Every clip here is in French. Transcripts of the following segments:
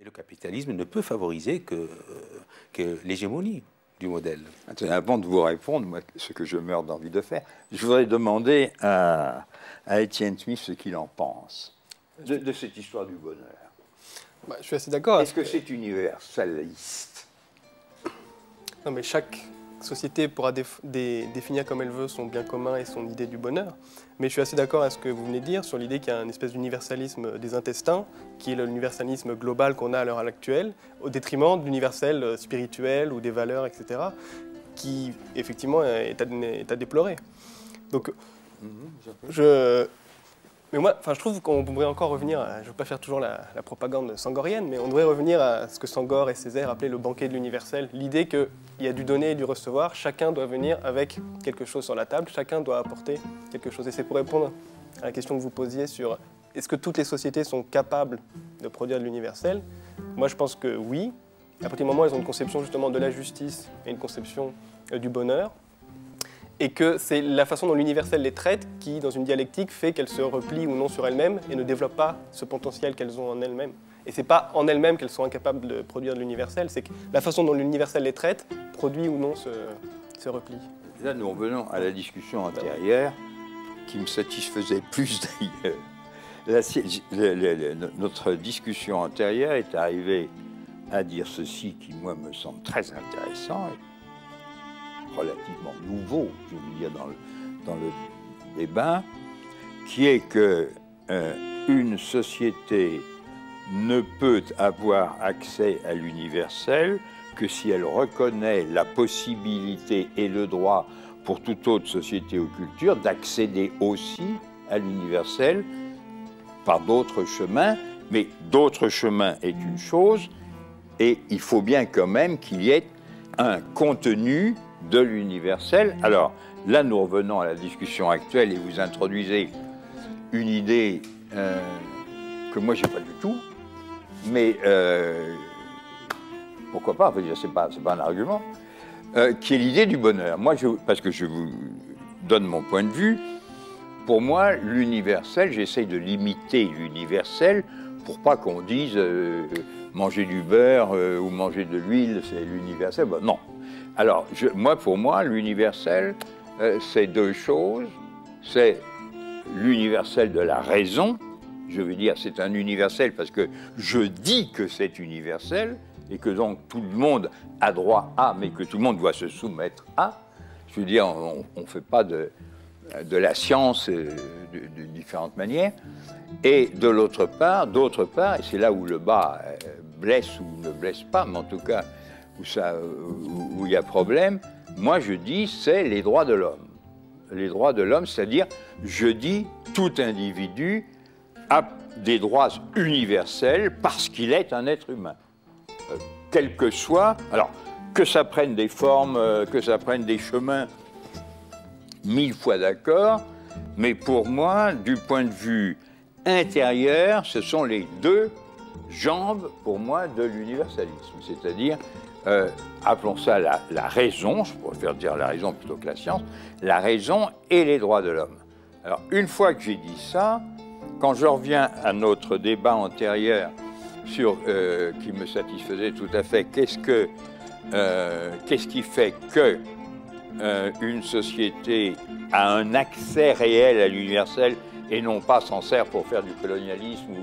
Et le capitalisme ne peut favoriser que l'hégémonie du modèle. Attendez, avant de vous répondre, moi, ce que je meurs d'envie de faire, je voudrais demander à Étienne Smith ce qu'il en pense de cette histoire du bonheur. Bah, je suis assez d'accord. Est-ce que c'est universaliste? Non, mais chaque société pourra définir comme elle veut son bien commun et son idée du bonheur. Mais je suis assez d'accord avec ce que vous venez de dire sur l'idée qu'il y a une espèce d'universalisme des intestins, qui est l'universalisme global qu'on a à l'heure actuelle, au détriment de l'universel spirituel ou des valeurs, etc., qui, effectivement, est à déplorer. Donc, mais moi, je trouve qu'on pourrait encore revenir, je ne veux pas faire toujours la propagande sangorienne, mais on devrait revenir à ce que Sangor et Césaire appelaient le banquet de l'universel. L'idée qu'il y a du donner et du recevoir, chacun doit venir avec quelque chose sur la table, chacun doit apporter quelque chose. Et c'est pour répondre à la question que vous posiez sur est-ce que toutes les sociétés sont capables de produire de l'universel? Moi, je pense que oui. À partir du moment où elles ont une conception justement de la justice et une conception du bonheur, et que c'est la façon dont l'universel les traite qui, dans une dialectique, fait qu'elles se replient ou non sur elles-mêmes et ne développent pas ce potentiel qu'elles ont en elles-mêmes. Et c'est pas en elles-mêmes qu'elles sont incapables de produire de l'universel, c'est que la façon dont l'universel les traite produit ou non ce repli. Là, nous revenons à la discussion antérieure, qui me satisfaisait plus d'ailleurs. Notre discussion antérieure est arrivée à dire ceci qui, moi, me semble très intéressant, relativement nouveau, je veux dire, dans le débat, qui est que une société ne peut avoir accès à l'universel que si elle reconnaît la possibilité et le droit pour toute autre société ou culture d'accéder aussi à l'universel par d'autres chemins, mais d'autres chemins est une chose, et il faut bien quand même qu'il y ait un contenu de l'universel. Alors, là, nous revenons à la discussion actuelle et vous introduisez une idée que moi, je n'ai pas du tout, mais pourquoi pas, c'est pas un argument, qui est l'idée du bonheur. Moi, parce que je vous donne mon point de vue, pour moi, l'universel, j'essaye de limiter l'universel pour pas qu'on dise manger du beurre ou manger de l'huile, c'est l'universel. Ben, non. Alors, pour moi, l'universel, c'est deux choses. C'est l'universel de la raison. Je veux dire, c'est un universel parce que je dis que c'est universel et que donc tout le monde a droit à, mais que tout le monde doit se soumettre à. Je veux dire, on ne fait pas de la science de différentes manières. Et de l'autre part, et c'est là où le bas blesse ou ne blesse pas, mais en tout cas où il y a problème, moi je dis c'est les droits de l'homme. Les droits de l'homme, c'est-à-dire, je dis tout individu a des droits universels parce qu'il est un être humain. Quel que soit, alors que ça prenne des formes, que ça prenne des chemins, 1000 fois d'accord, mais pour moi, du point de vue intérieur, ce sont les deux jambes, pour moi, de l'universalisme. C'est-à-dire, appelons ça la raison, je préfère dire la raison plutôt que la science, la raison et les droits de l'homme. Alors, une fois que j'ai dit ça, quand je reviens à notre débat antérieur sur, qui me satisfaisait tout à fait, qu'est-ce qui fait que une société a un accès réel à l'universel et non pas s'en sert pour faire du colonialisme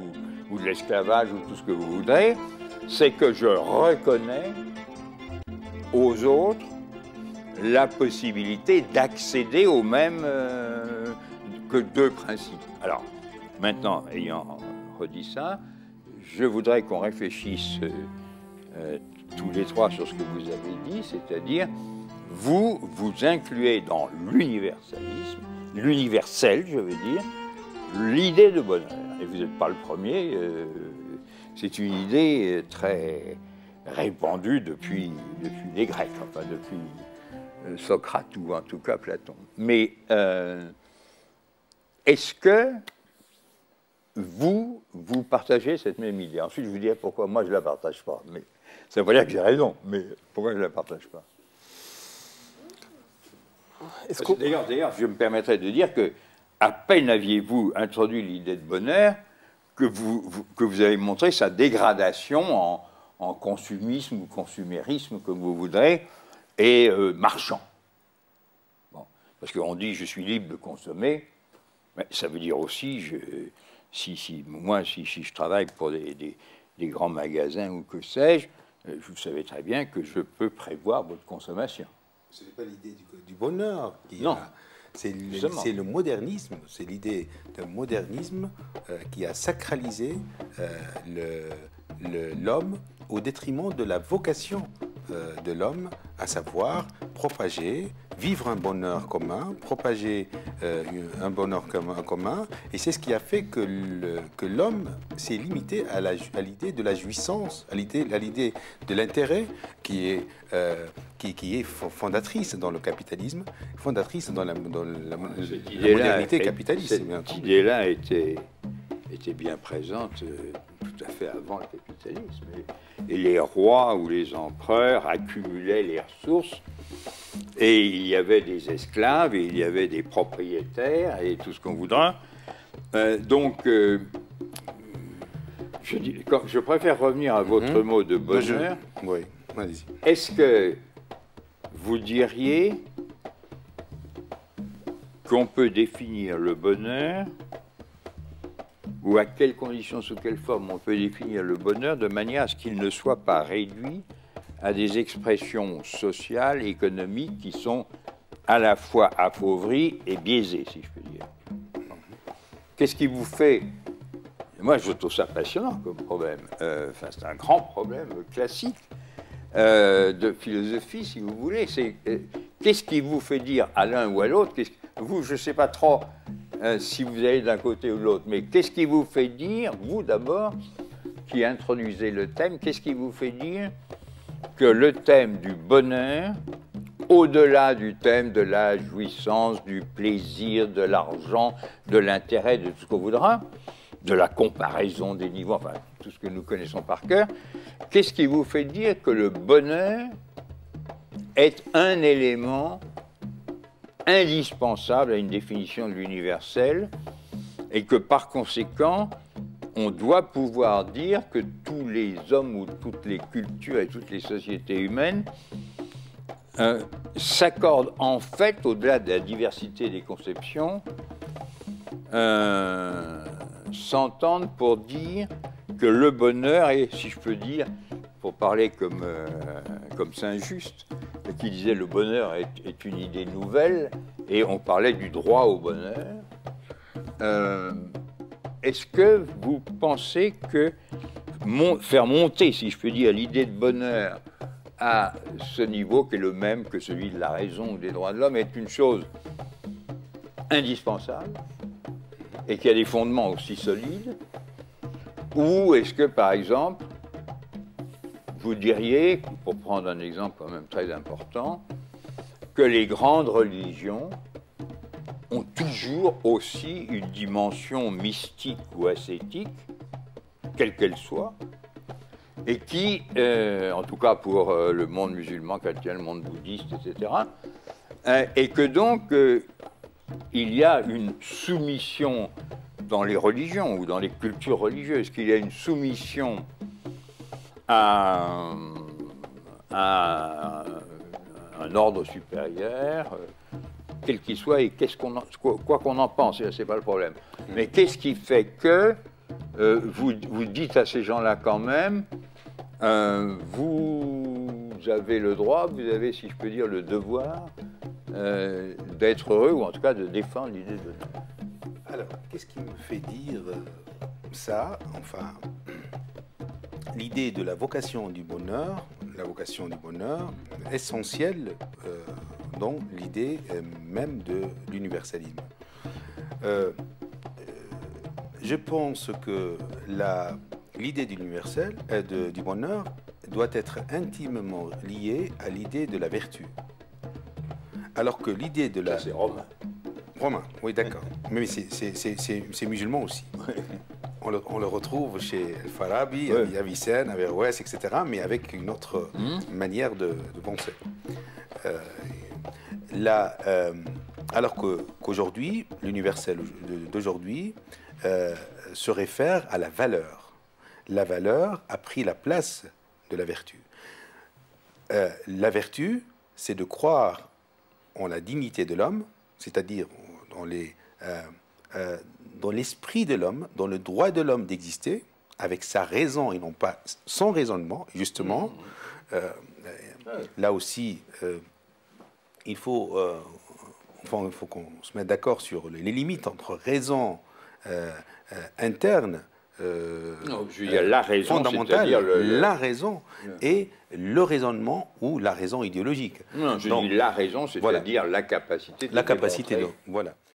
ou de l'esclavage ou tout ce que vous voudrez, c'est que je reconnais aux autres la possibilité d'accéder aux mêmes que deux principes. Alors, maintenant, ayant redit ça, je voudrais qu'on réfléchisse tous les trois sur ce que vous avez dit, c'est-à-dire vous incluez dans l'universalisme, l'universel, je veux dire, l'idée de bonheur. Et vous n'êtes pas le premier, c'est une idée très répandue depuis les Grecs, enfin depuis Socrate ou en tout cas Platon. Mais est-ce que vous partagez cette même idée? Ensuite, je vous dirai pourquoi moi je ne la partage pas. Mais ça ne veut pas dire que j'ai raison, mais pourquoi je ne la partage pas? D'ailleurs, je me permettrais de dire que à peine aviez-vous introduit l'idée de bonheur que vous avez montré sa dégradation en consumisme ou consumérisme, comme vous voudrez, et marchand. Bon. Parce qu'on dit je suis libre de consommer, mais ça veut dire aussi, moi, si je travaille pour des grands magasins ou que sais-je, vous savez très bien que je peux prévoir votre consommation. Ce n'est pas l'idée du bonheur qui non. C'est le modernisme, c'est l'idée d'un modernisme qui a sacralisé l'homme au détriment de la vocation de l'homme, à savoir propager, vivre un bonheur commun, propager un bonheur commun. Et c'est ce qui a fait que l'homme s'est limité à l'idée de la jouissance, à l'idée de l'intérêt qui est fondatrice dans le capitalisme, fondatrice dans la modernité capitaliste. Cette idée-là était bien présente tout à fait avant le capitalisme. Et les rois ou les empereurs accumulaient les ressources, et il y avait des esclaves, et il y avait des propriétaires, et tout ce qu'on voudra. Je préfère revenir à votre mot de bonheur. Oui, allez-y. Est-ce que vous diriez qu'on peut définir le bonheur, ou à quelles conditions, sous quelle forme on peut définir le bonheur de manière à ce qu'il ne soit pas réduit à des expressions sociales, économiques qui sont à la fois appauvries et biaisées, si je peux dire. Qu'est-ce qui vous fait... Moi, je trouve ça passionnant comme problème. C'est un grand problème classique de philosophie, si vous voulez. Qu'est-ce qui vous fait dire à l'un ou à l'autre, vous, je ne sais pas trop si vous allez d'un côté ou de l'autre, mais qu'est-ce qui vous fait dire, vous d'abord, qui introduisez le thème, qu'est-ce qui vous fait dire que le thème du bonheur, au-delà du thème de la jouissance, du plaisir, de l'argent, de l'intérêt, de tout ce qu'on voudra, de la comparaison des niveaux, enfin tout ce que nous connaissons par cœur, qu'est-ce qui vous fait dire que le bonheur est un élément indispensable à une définition de l'universel, et que par conséquent, on doit pouvoir dire que tous les hommes ou toutes les cultures et toutes les sociétés humaines s'accordent en fait, au-delà de la diversité des conceptions, s'entendent pour dire que le bonheur est, si je peux dire, pour parler comme Saint-Just, qui disait le bonheur est une idée nouvelle, et on parlait du droit au bonheur. Est-ce que vous pensez que faire monter, si je peux dire, l'idée de bonheur à ce niveau qui est le même que celui de la raison ou des droits de l'homme est une chose indispensable et qui a des fondements aussi solides? Ou est-ce que, par exemple, vous diriez, pour prendre un exemple quand même très important, que les grandes religions ont toujours aussi une dimension mystique ou ascétique, quelle qu'elle soit, et qui, en tout cas pour le monde musulman, chrétien, le monde bouddhiste, etc., et que donc il y a une soumission dans les religions ou dans les cultures religieuses, qu'il y a une soumission à un ordre supérieur, quel qu'il soit, et quoi qu'on en pense, c'est pas le problème. Mais qu'est-ce qui fait que vous dites à ces gens-là quand même, vous avez le droit, vous avez, si je peux dire, le devoir d'être heureux, ou en tout cas de défendre l'idée de bonheur. Alors, qu'est-ce qui me fait dire ça? Enfin, l'idée de la vocation du bonheur essentielle dans l'idée même de l'universalisme. Je pense que l'idée d'universel, du bonheur doit être intimement liée à l'idée de la vertu. Alors que l'idée de la... Ça, c'est romain. Romain, oui, d'accord. Mais c'est musulman aussi. On le retrouve chez Farabi, Avicenne, Averroès, etc., mais avec une autre manière de penser. Alors qu'aujourd'hui, l'universel d'aujourd'hui se réfère à la valeur. La valeur a pris la place de la vertu. La vertu, c'est de croire en la dignité de l'homme, c'est-à-dire dans l'esprit de l'homme, dans le droit de l'homme d'exister, avec sa raison et non pas son raisonnement, justement. Là aussi, il faut qu'on se mette d'accord sur les limites entre raison interne, non, je veux dire, la raison, fondamentale, la raison et le raisonnement ou la raison idéologique. Non, je dis la raison, c'est-à-dire la capacité de la capacité démontrer. voilà.